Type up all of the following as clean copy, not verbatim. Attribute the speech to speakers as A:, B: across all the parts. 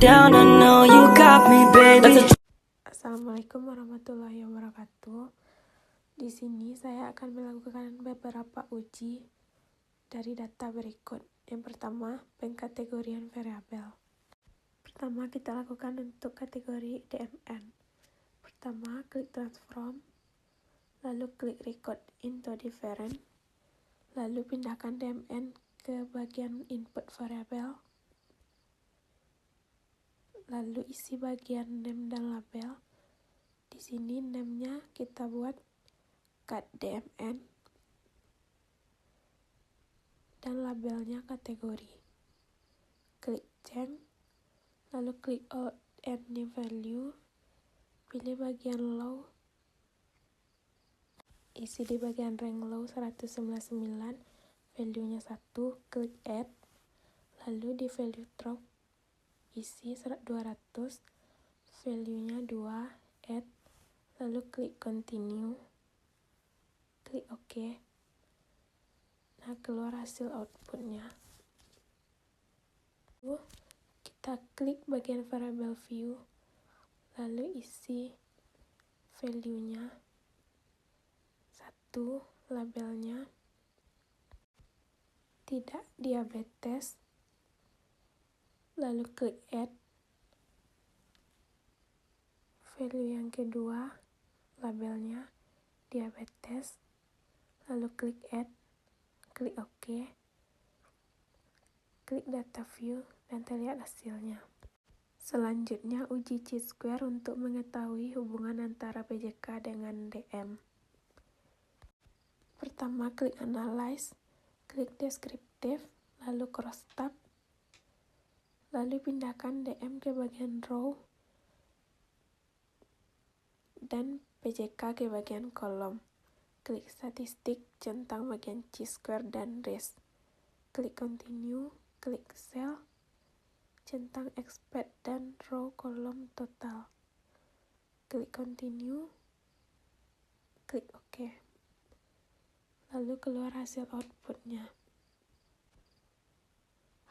A: down, I know you got me, baby.
B: Assalamualaikum warahmatullahi wabarakatuh. Di sini saya akan melakukan beberapa uji dari data berikut. Yang pertama, pengkategorian variabel. Pertama, kita lakukan untuk kategori DMN. Pertama, klik transform, lalu klik record into different, lalu pindahkan DMN ke bagian input variabel, lalu isi bagian name dan label. Di sini name-nya kita buat cut DMN dan labelnya kategori. Klik change, lalu klik add new value, pilih bagian low, isi di bagian rank low 199, value-nya 1, klik add, lalu di value drop isi 200, value-nya 2, add, lalu klik continue, klik OK. Nah, keluar hasil outputnya. Lalu kita klik bagian variable view, lalu isi value-nya 1, labelnya tidak diabetes, lalu klik add, value yang kedua, labelnya diabetes, lalu klik add, klik OK, klik data view, dan terlihat hasilnya. Selanjutnya, uji chi-square untuk mengetahui hubungan antara PJK dengan DM. Pertama, klik analyze, klik descriptive, lalu cross tab, lalu pindahkan DM ke bagian row, dan PJK ke bagian kolom. Klik statistik, centang bagian chi-square dan race. Klik continue, klik cell, centang expect dan row kolom total. Klik continue, klik OK. Lalu keluar hasil outputnya.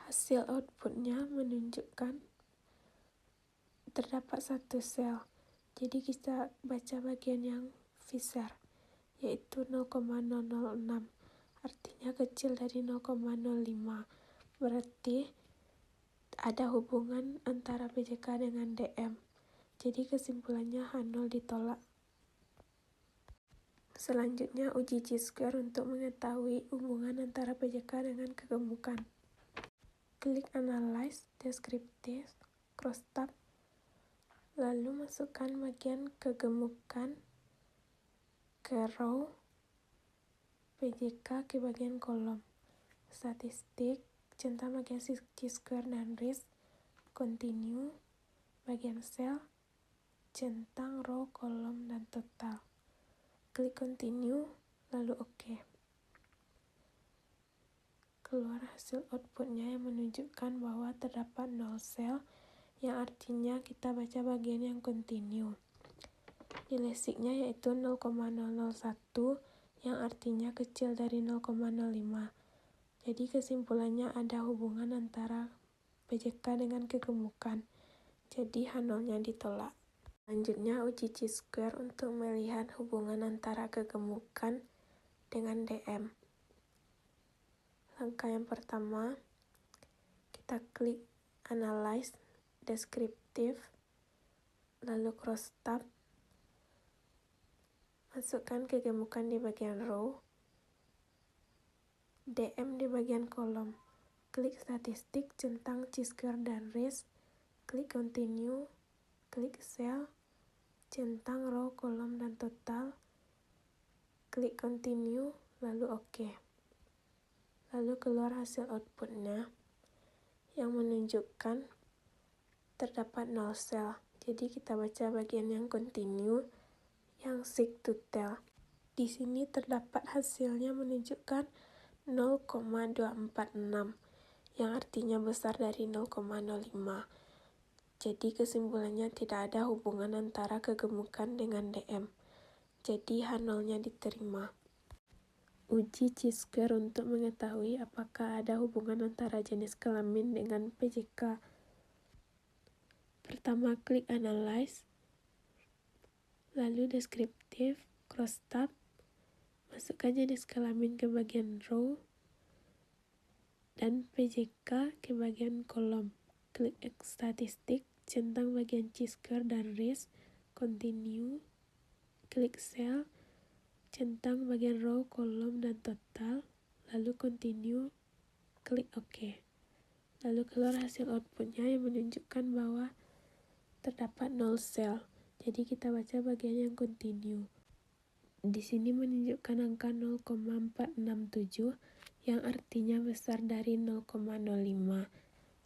B: Hasil outputnya menunjukkan terdapat satu sel. Jadi kita baca bagian yang Fisher, yaitu 0,006. Artinya kecil dari 0,05. Berarti ada hubungan antara PJK dengan DM. Jadi kesimpulannya H0 ditolak. Selanjutnya, uji chi-square untuk mengetahui hubungan antara PJK dengan kegemukan. Klik analyze, descriptive, cross tab, lalu masukkan bagian kegemukan ke row, PJK ke bagian kolom, statistik, centang bagian chi-square dan race, continue, bagian cell, centang row, kolom, dan total. Klik continue, lalu OK. Keluar hasil outputnya yang menunjukkan bahwa terdapat 0 sel, yang artinya kita baca bagian yang continue. Nilai signya yaitu 0,001, yang artinya kecil dari 0,05. Jadi kesimpulannya ada hubungan antara PJK dengan kegemukan. Jadi H0-nya ditolak. Selanjutnya, uji chi-square untuk melihat hubungan antara kegemukan dengan DM. Langkah yang pertama, kita klik analyze, descriptive, lalu cross tab, masukkan kegemukan di bagian row, DM di bagian kolom, klik statistik, centang chi-square dan race, klik continue, klik cell, centang row, kolom, dan total, klik continue, lalu OK. Lalu keluar hasil outputnya yang menunjukkan terdapat 0 sel. Jadi kita baca bagian yang continue, yang seek to tell. Di sini terdapat hasilnya menunjukkan 0,246, yang artinya besar dari 0,05. Jadi kesimpulannya tidak ada hubungan antara kegemukan dengan DM. Jadi H0-nya diterima. Uji chi-square untuk mengetahui apakah ada hubungan antara jenis kelamin dengan PJK. Pertama, klik Analyze, lalu Deskriptif, Cross Tab, masukkan jenis kelamin ke bagian row, dan PJK ke bagian kolom. Klik Statistik, centang bagian Chi-square dan race, Continue, klik Cell, centang bagian row, kolom, dan total, lalu Continue, klik OK. Lalu keluar hasil outputnya yang menunjukkan bahwa terdapat 0 sel. Jadi kita baca bagian yang Continue. Di sini menunjukkan angka 0,467 yang artinya besar dari 0,05.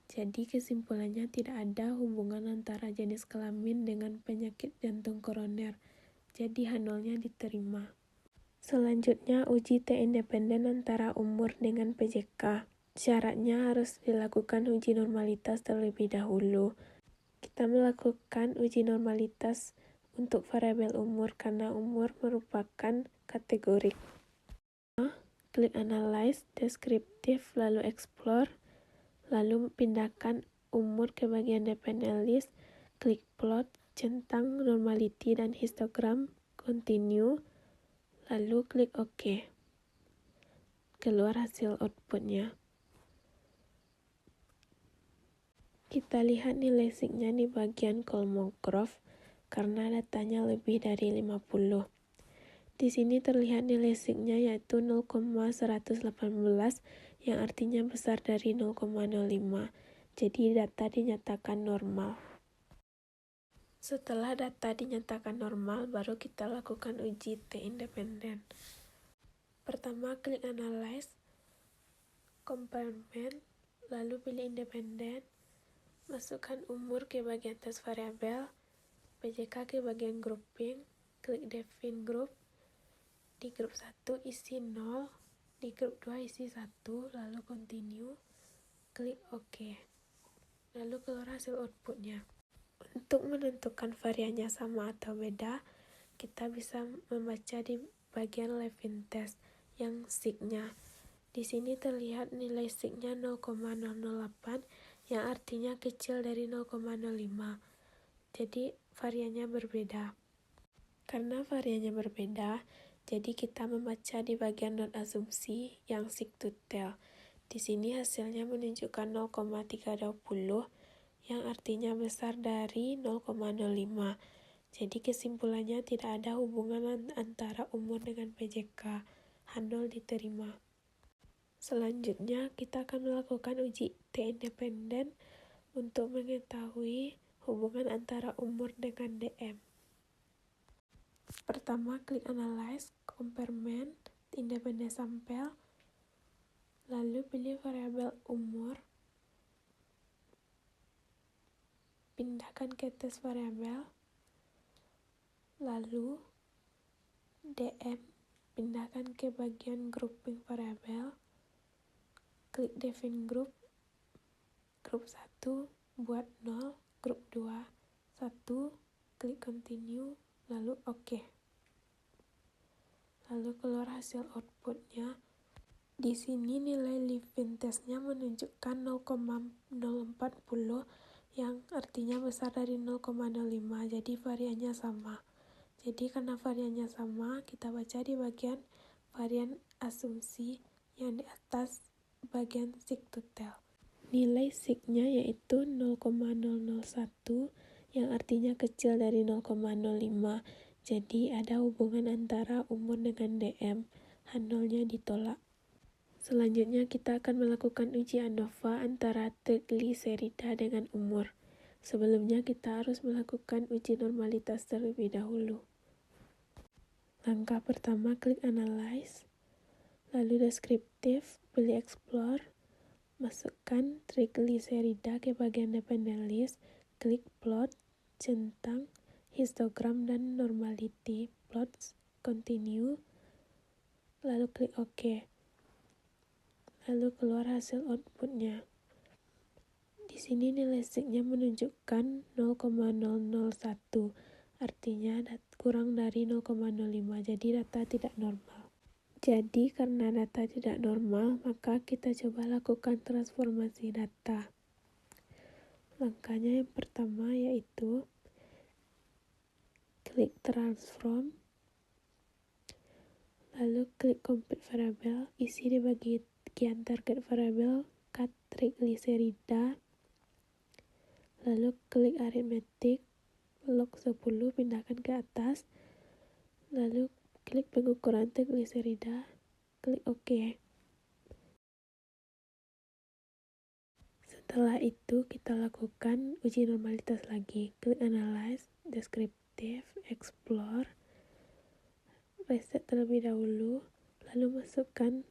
B: Jadi kesimpulannya tidak ada hubungan antara jenis kelamin dengan penyakit jantung koroner. Jadi H0-nya diterima. Selanjutnya, uji T independen antara umur dengan PJK. Syaratnya harus dilakukan uji normalitas terlebih dahulu. Kita melakukan uji normalitas untuk variabel umur karena umur merupakan kategorik. Klik Analyze, Deskriptif, lalu Explore, lalu pindahkan umur ke bagian dependent list, klik Plot, centang normality dan histogram, Continue, lalu klik OK. Keluar hasil outputnya. Kita lihat nilai signya di bagian Kolmogorov karena datanya lebih dari 50. Di sini terlihat nilai signya yaitu 0,118 yang artinya besar dari 0,05. Jadi data dinyatakan normal. Setelah data dinyatakan normal, baru kita lakukan uji T independen. Pertama, klik Analyze, Comparement, lalu pilih Independen, masukkan umur ke bagian tes variabel, PJK ke bagian Grouping, klik Define Group. Di grup 1 isi 0, di grup 2 isi 1, lalu Continue, klik OK. Lalu keluar hasil outputnya. Untuk menentukan variannya sama atau beda, kita bisa membaca di bagian Levin Test yang signya. Di sini terlihat nilai signya 0,008 yang artinya kecil dari 0,05. Jadi variannya berbeda. Karena variannya berbeda, jadi kita membaca di bagian not asumsi yang sig to tell. Di sini hasilnya menunjukkan 0,320 yang artinya besar dari 0,05. Jadi kesimpulannya tidak ada hubungan antara umur dengan PJK. H0 diterima. Selanjutnya kita akan melakukan uji T independen untuk mengetahui hubungan antara umur dengan DM. Pertama, klik Analyze, Comparement, Independent Sample, lalu pilih variabel umur, pindahkan ke tes variabel, lalu DM, pindahkan ke bagian Grouping variabel, klik Define Group, grup 1, buat 0, grup 2, 1, klik Continue, lalu OK. Lalu keluar hasil outputnya. Di sini nilai Levin testnya menunjukkan 0,040 yang artinya besar dari 0,05. Jadi variannya sama. Jadi karena variannya sama, kita baca di bagian varian asumsi yang di atas bagian sig to tell. Nilai signya yaitu 0,001 yang artinya kecil dari 0,05. Jadi ada hubungan antara umur dengan DM. H0-nya ditolak. Selanjutnya kita akan melakukan uji ANOVA antara trigliserida dengan umur. Sebelumnya kita harus melakukan uji normalitas terlebih dahulu. Langkah pertama, klik Analyze, lalu Deskriptif, pilih Explore, masukkan trigliserida ke bagian Dependent List, klik Plot, centang, histogram dan normality, plots, Continue, lalu klik OK. Lalu keluar hasil outputnya. Di sini nilai signya menunjukkan 0,001, artinya kurang dari 0,05, jadi data tidak normal. Jadi karena data tidak normal, maka kita coba lakukan transformasi data. Langkahnya yang pertama yaitu klik transform, lalu klik complete variable, isi di bagian target variable cut triglycerida, lalu klik arithmetic, log 10 pindahkan ke atas, lalu klik pengukuran triglycerida, klik OK. Setelah itu kita lakukan uji normalitas lagi, klik analyze, descriptive, explore, reset terlebih dahulu, lalu masukkan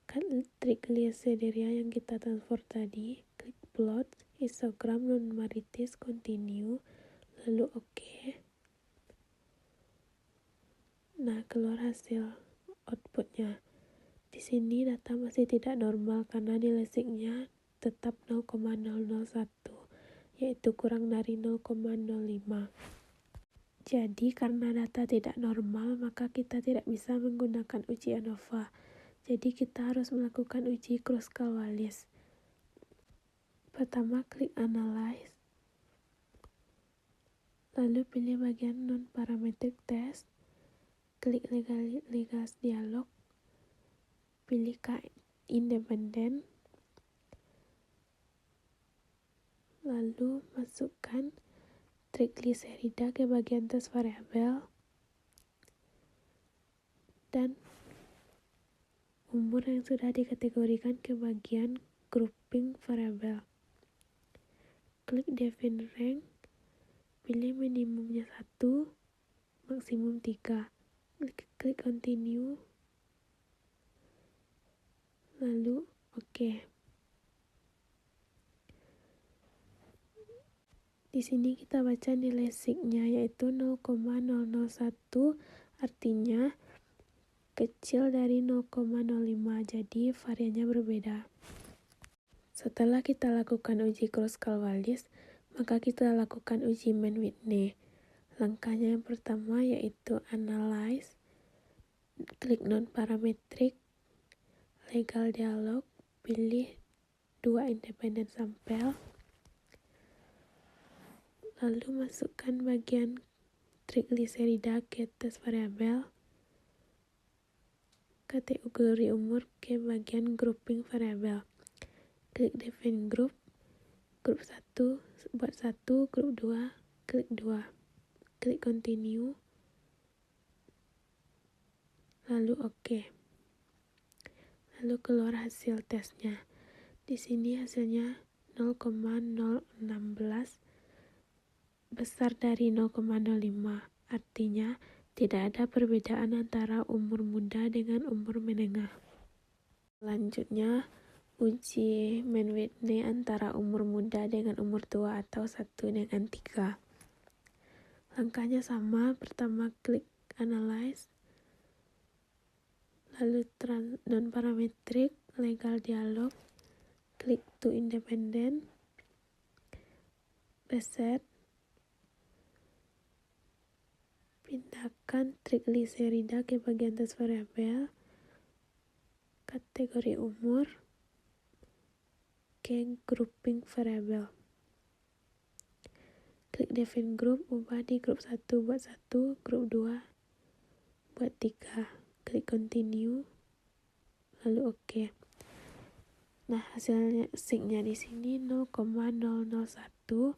B: cut triglycerida yang kita transfer tadi, klik plot, histogram non-maritis, continue, lalu OK. Nah, keluar hasil outputnya. Di sini data masih tidak normal karena nilai signya tetap 0,001, yaitu kurang dari 0,05. Jadi karena data tidak normal, maka kita tidak bisa menggunakan uji ANOVA. Jadi kita harus melakukan uji Kruskal-Wallis. Pertama, klik Analyze, lalu pilih bagian Non-Parametric Test, klik Legalitas Dialog, pilih K Independen, lalu masukkan triglycerida ke bagian test variabel dan umur yang sudah dikategorikan ke bagian grouping variabel. Klik define range, pilih minimumnya 1, maksimum 3. Klik continue, lalu OK. Di sini kita baca nilai signya yaitu 0,001, artinya kecil dari 0,05, jadi variannya berbeda. Setelah kita lakukan uji Kruskal-Wallis, maka kita lakukan uji Mann-Whitney. Langkahnya yang pertama yaitu Analyze, klik Non-Parametric, Legal Dialog, pilih 2 independent sampel, lalu masukkan bagian triglycerida ke test variabel, kategori umur ke bagian grouping variabel. Klik define group, grup 1, buat 1, grup 2, klik 2. Klik continue, lalu OK. Lalu keluar hasil tesnya. Di sini hasilnya 0,016, besar dari 0,05, artinya tidak ada perbedaan antara umur muda dengan umur menengah. Selanjutnya, uji Mann-Whitney antara umur muda dengan umur tua atau 1 dengan 3. Langkahnya sama, pertama klik Analyze, lalu Non-Parametric, Legal Dialog, klik to Independent, reset, pindahkan triglycerida ke bagian test variabel, kategori umur ke grouping variabel. Klik define group, ubah di grup 1 buat 1, grup 2 buat 3. Klik continue, lalu OK. Nah, hasilnya signya di sini 0,001,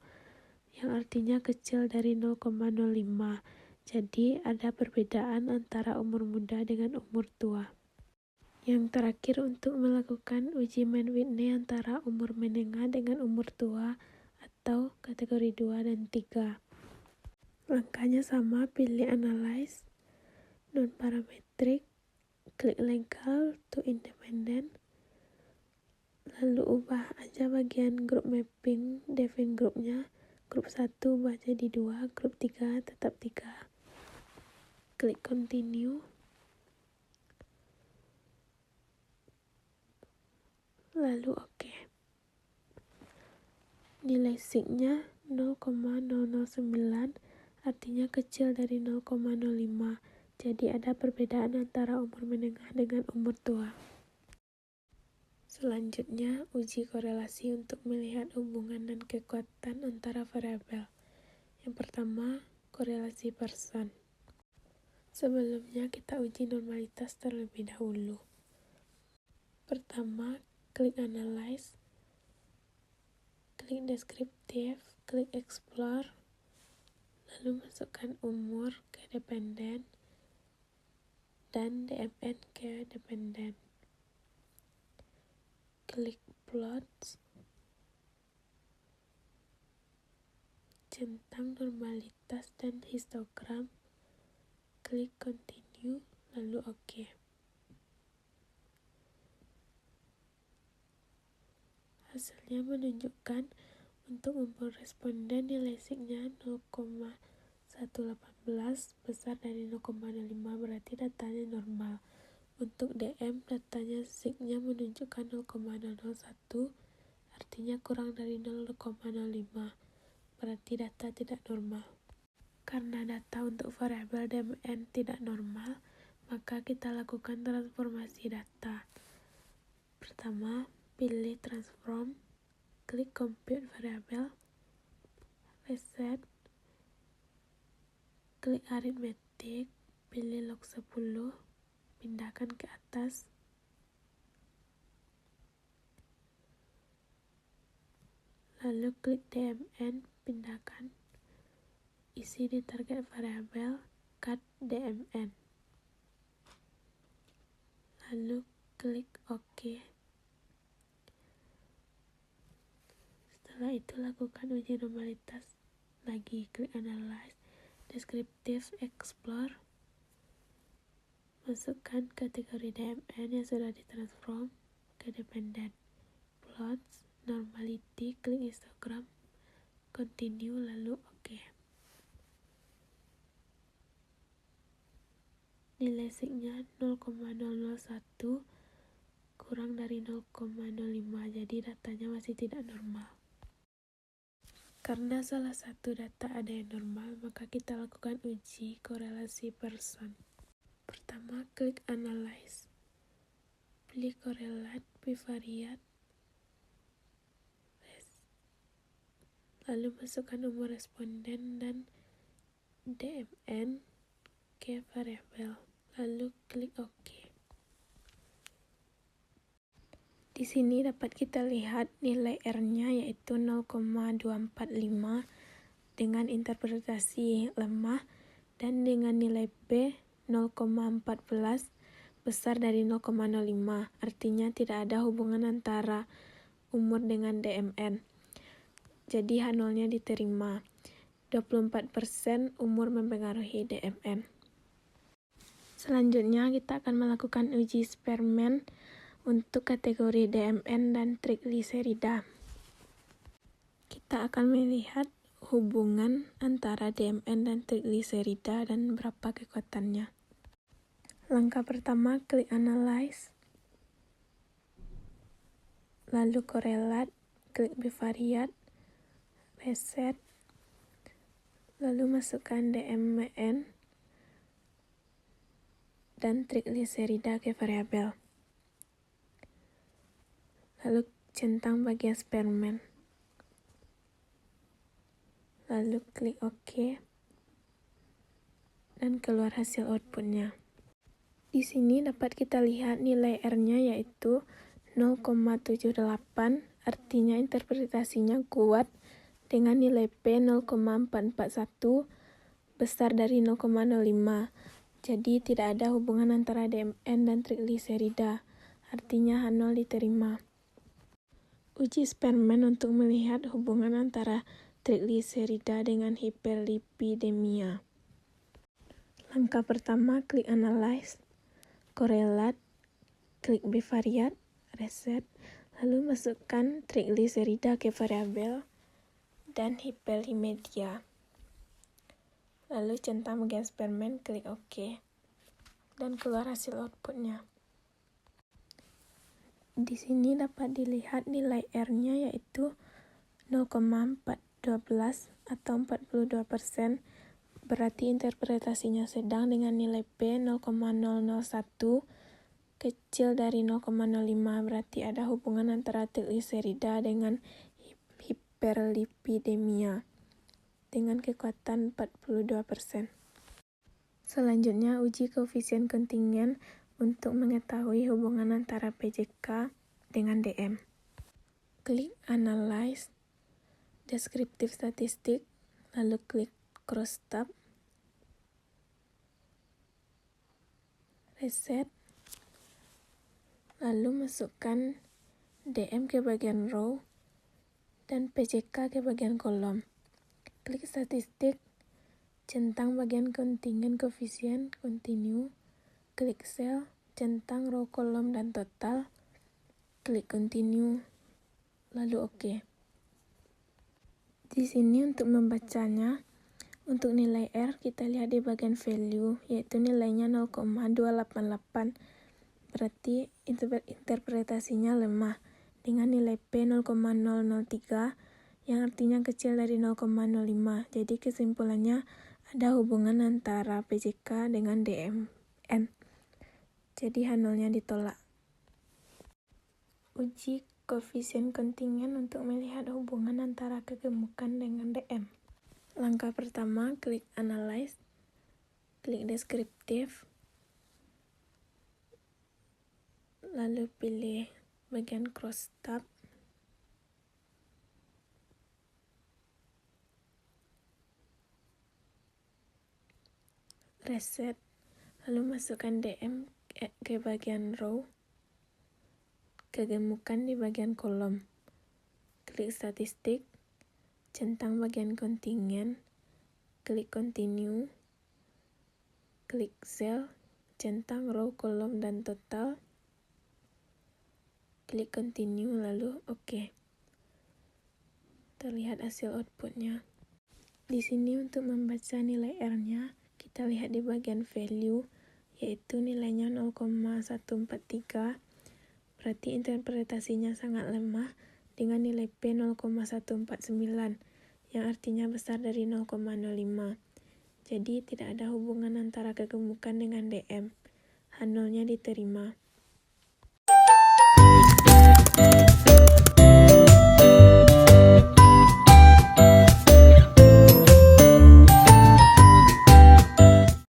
B: yang artinya kecil dari 0,05. Jadi ada perbedaan antara umur muda dengan umur tua. Yang terakhir, untuk melakukan uji Mann-Whitney antara umur menengah dengan umur tua atau kategori 2 dan 3. Langkahnya sama, pilih Analyze, Non-Parametric, klik Legal to Independent, lalu ubah aja bagian group mapping, define grupnya, grup 1 ubah jadi 2, grup 3 tetap 3. Klik continue, lalu OK. Nilai signya 0,009, artinya kecil dari 0,05. Jadi ada perbedaan antara umur menengah dengan umur tua. Selanjutnya, uji korelasi untuk melihat hubungan dan kekuatan antara variabel. Yang pertama, korelasi person. Sebelumnya, kita uji normalitas terlebih dahulu. Pertama, klik Analyze, klik Descriptive, klik Explore, lalu masukkan umur ke dependen dan DMN ke dependen. Klik Plots, centang normalitas dan histogram, klik Continue, lalu OK. Hasilnya menunjukkan untuk umur responden nilai signya 0,118 besar dari 0,05 berarti datanya normal. Untuk DM, datanya signya menunjukkan 0,001, artinya kurang dari 0,05, berarti data tidak normal. Karena data untuk variabel DMN tidak normal, maka kita lakukan transformasi data. Pertama, pilih Transform, klik Compute Variable, Reset, klik Arithmetic, pilih log 10, pindahkan ke atas, lalu klik DMN, pindahkan, isi di target variabel, cut DMN, lalu klik OK. Setelah itu lakukan uji normalitas lagi, klik Analyze, Descriptive, Explore, masukkan kategori DMN yang sudah ditransform ke dependen, Plots, Normality, klik histogram, Continue, lalu OK. Nilai signya 0,001 kurang dari 0,05, jadi datanya masih tidak normal. Karena salah satu data ada yang normal, maka kita lakukan uji korelasi person. Pertama, klik Analyze, pilih Correlate Bivariate, lalu masukkan umur responden dan DMN ke variabel, lalu klik OK. Di sini dapat kita lihat nilai R-nya yaitu 0,245 dengan interpretasi lemah dan dengan nilai P 0,14 besar dari 0,05. Artinya tidak ada hubungan antara umur dengan DMN. Jadi H0-nya diterima. 24% umur mempengaruhi DMN. Selanjutnya kita akan melakukan uji Spearman untuk kategori DMN dan trigliserida. Kita akan melihat hubungan antara DMN dan trigliserida dan berapa kekuatannya. Langkah pertama, klik Analyze, lalu Correlate, klik Bivariate, Reset, lalu masukkan DMN dan trigliserida ke variabel. Lalu centang bagian Spearman, lalu klik OK, dan keluar hasil outputnya. Di sini dapat kita lihat nilai R-nya yaitu 0,78, artinya interpretasinya kuat dengan nilai P 0,441 besar dari 0,05. Jadi tidak ada hubungan antara DMN dan trigliserida, artinya H0 diterima. Uji Spearman untuk melihat hubungan antara trigliserida dengan hiperlipidemia. Langkah pertama, klik Analyze, Correlate, klik Bivariate, Reset, lalu masukkan trigliserida ke variabel dan hiperlimedia. Lalu centang bagian Spearman, klik OK, dan keluar hasil outputnya. Di sini dapat dilihat nilai R-nya yaitu 0,412 atau 42%, berarti interpretasinya sedang dengan nilai P 0,001 kecil dari 0,05, berarti ada hubungan antara trigliserida dengan hiperlipidemia dengan kekuatan 42%. Selanjutnya, uji koefisien kontingen untuk mengetahui hubungan antara PJK dengan DM. Klik Analyze, Deskriptif Statistik, lalu klik Crosstab, Reset, lalu masukkan DM ke bagian row dan PJK ke bagian kolom. Klik Statistik, centang bagian kontingen koefisien, Continue, klik Sel, centang row kolom dan total, klik Continue, lalu OK. Di sini untuk membacanya, untuk nilai R kita lihat di bagian value, yaitu nilainya 0,288, berarti interpretasinya lemah, dengan nilai P 0,003, yang artinya kecil dari 0,05. Jadi kesimpulannya ada hubungan antara PJK dengan DMN. Jadi H0-nya ditolak. Uji koefisien kontingen untuk melihat hubungan antara kegemukan dengan DM. Langkah pertama, klik Analyze, klik Deskriptif, lalu pilih bagian Crosstab, Reset, lalu masukkan DM ke bagian row, kegemukan di bagian kolom, klik Statistik, centang bagian kontingen, klik Continue, klik Sel, centang row kolom dan total, klik Continue lalu OK. Terlihat hasil outputnya. Di sini untuk membaca nilai R-nya, kita lihat di bagian value, yaitu nilainya 0,143, berarti interpretasinya sangat lemah dengan nilai P 0,149, yang artinya besar dari 0,05. Jadi tidak ada hubungan antara kegemukan dengan DM. H0-nya diterima.